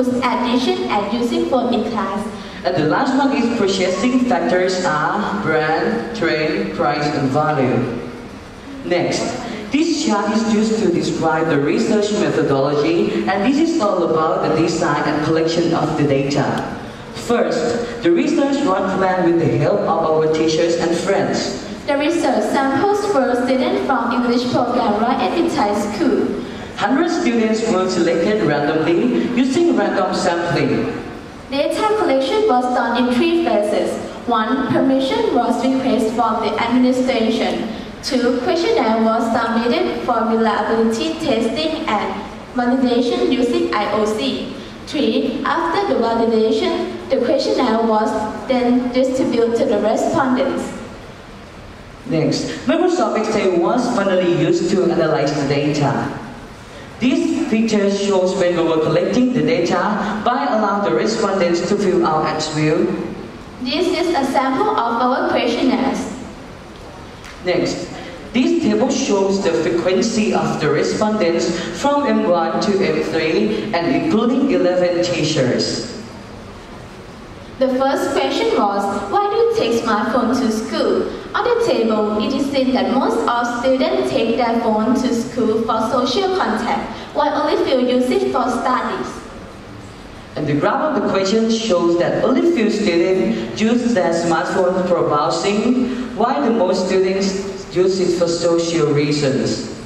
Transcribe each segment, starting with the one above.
use addition and using phone in class. And the last one is purchasing factors are brand, trend, price, and value. Next, this chart is used to describe the research methodology, and this is all about the design and collection of the data. First, the research was planned with the help of our teachers and friends. The research samples were students from English program right at Vichai School. 100 students were selected randomly using random sampling. Data collection was done in 3 phases. 1. Permission was requested from the administration. 2. Questionnaire was submitted for reliability testing and validation using IOC. 3. After the validation, the questionnaire was then distributed to the respondents. Next, Microsoft Excel was finally used to analyze the data. This picture shows when we were collecting the data by allowing the respondents to fill out as well. This is a sample of our questionnaires. Next, this table shows the frequency of the respondents from M1 to M3 and including 11 teachers. The first question was, why do you take smartphone to school? On the table, it is seen that most of students take their phone to school for social contact, while only few use it for studies. And the graph of the question shows that only few students use their smartphone for browsing, while the most students use it for social reasons.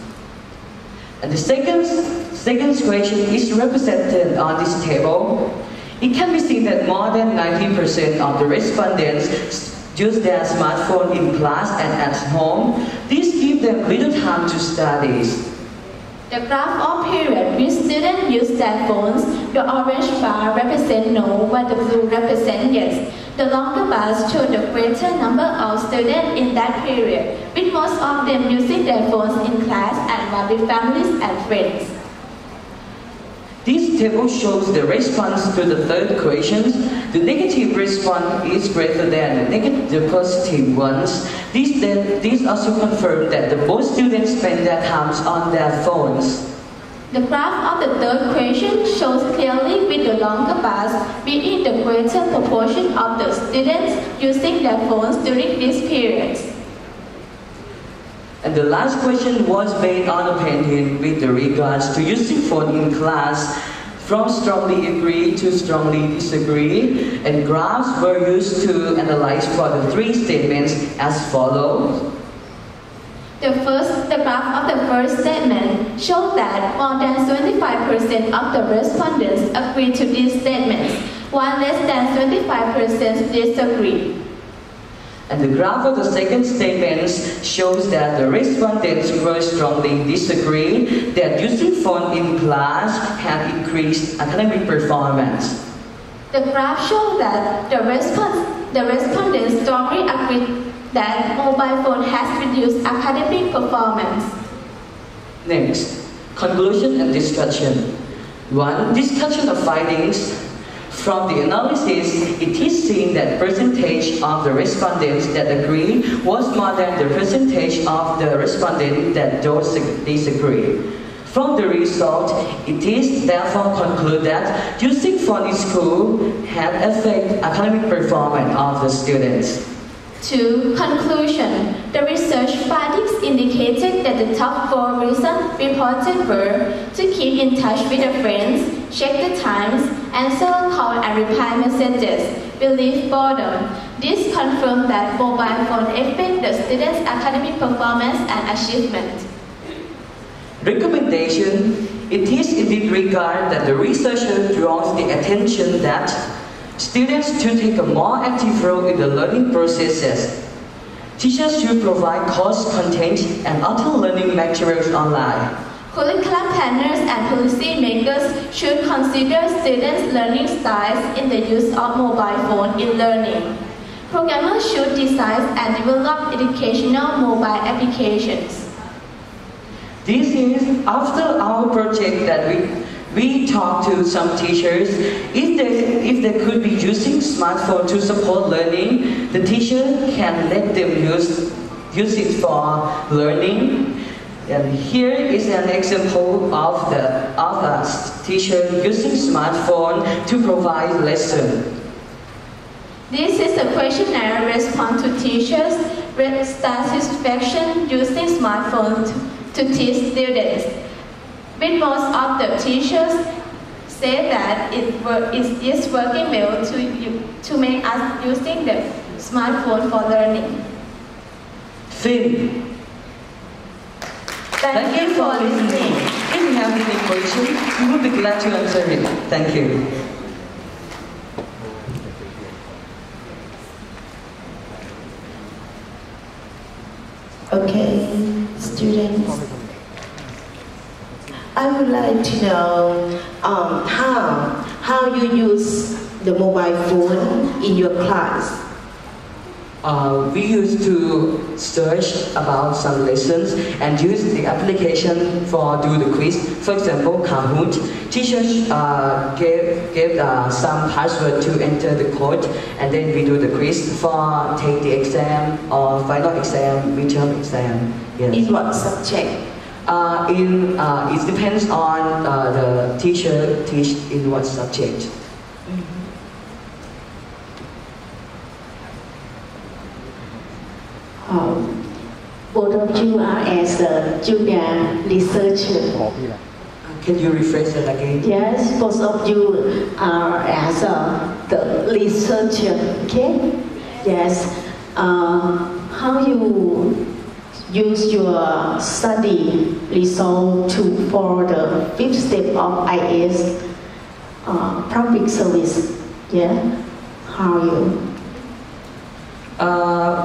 And the second question is represented on this table. It can be seen that more than 90% of the respondents use their smartphone in class and at home. This gives them little time to study. The graph of period which students use their phones, the orange bar represents no, while the blue represents yes. The longer bars show the greater number of students in that period, with most of them using their phones in class and while with families and friends. This table shows the response to the third question. The negative response is greater than the positive ones. This also confirms that most students spend their time on their phones. The graph of the third question shows clearly with the longer bars being the greater proportion of the students using their phones during these periods. And the last question was based on opinion with regards to using phone in class, from strongly agree to strongly disagree, and graphs were used to analyze for the 3 statements as follows. The graph of the first statement showed that more than 75% of the respondents agreed to these statements, while less than 25% disagree. And the graph of the second statement shows that the respondents were strongly disagree that using phone in class had increased academic performance. The graph shows that the respondents strongly agreed that mobile phone has reduced academic performance. Next, conclusion and discussion. 1. Discussion of findings. From the analysis, it is seen that percentage of the respondents that agree was more than the percentage of the respondents that disagree. From the result, it is therefore concluded that using phone in school had affected academic performance of the students. 2. Conclusion. The research findings indicated that the top 4 reasons reported were to keep in touch with their friends, check the times, answer call and reply messages, relieve boredom. This confirmed that mobile phone affect the students' academic performance and achievement. Recommendation. It is in this regard that the researcher draws the attention that students should take a more active role in the learning processes. Teachers should provide course content and other learning materials online. Curriculum planners and policy makers should consider students' learning styles in the use of mobile phone in learning. Programmers should design and develop educational mobile applications. This is after our project that we talked to some teachers. If they could be using smartphone to support learning, the teacher can let them use it for learning. And here is an example of a teacher using smartphone to provide lesson? This is a questionnaire response to teachers with satisfaction using smartphones to teach students. With most of the teachers say that it is working well to make us using the smartphone for learning. Finn. Thank you for listening. If you have any questions, we will be glad to answer it. Thank you. Okay, students. I would like to know how you use the mobile phone in your class. We used to search about some lessons and use the application for do the quiz. For example, Kahoot. Teachers gave some password to enter the code, and then we do the quiz for take the exam or final exam, midterm exam. Yes. In what subject? It depends on the teacher teach in what subject. Both of you are as a junior researcher. Can you rephrase that again? Yes, both of you are as the researcher. Okay. Yes. How you use your study result for the 5th step of IS public service? Yeah. How you?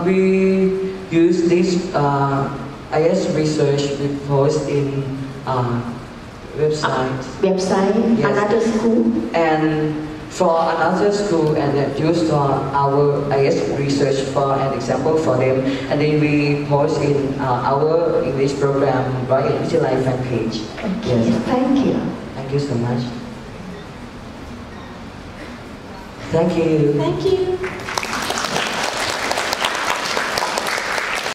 We use this IS research we post in website. Website, Yes. another school. And for another school, and then use our IS research for an example for them, and then we post in our English program right at Visualize fan page. Okay, Yes. thank you. Thank you so much. Thank you. Thank you.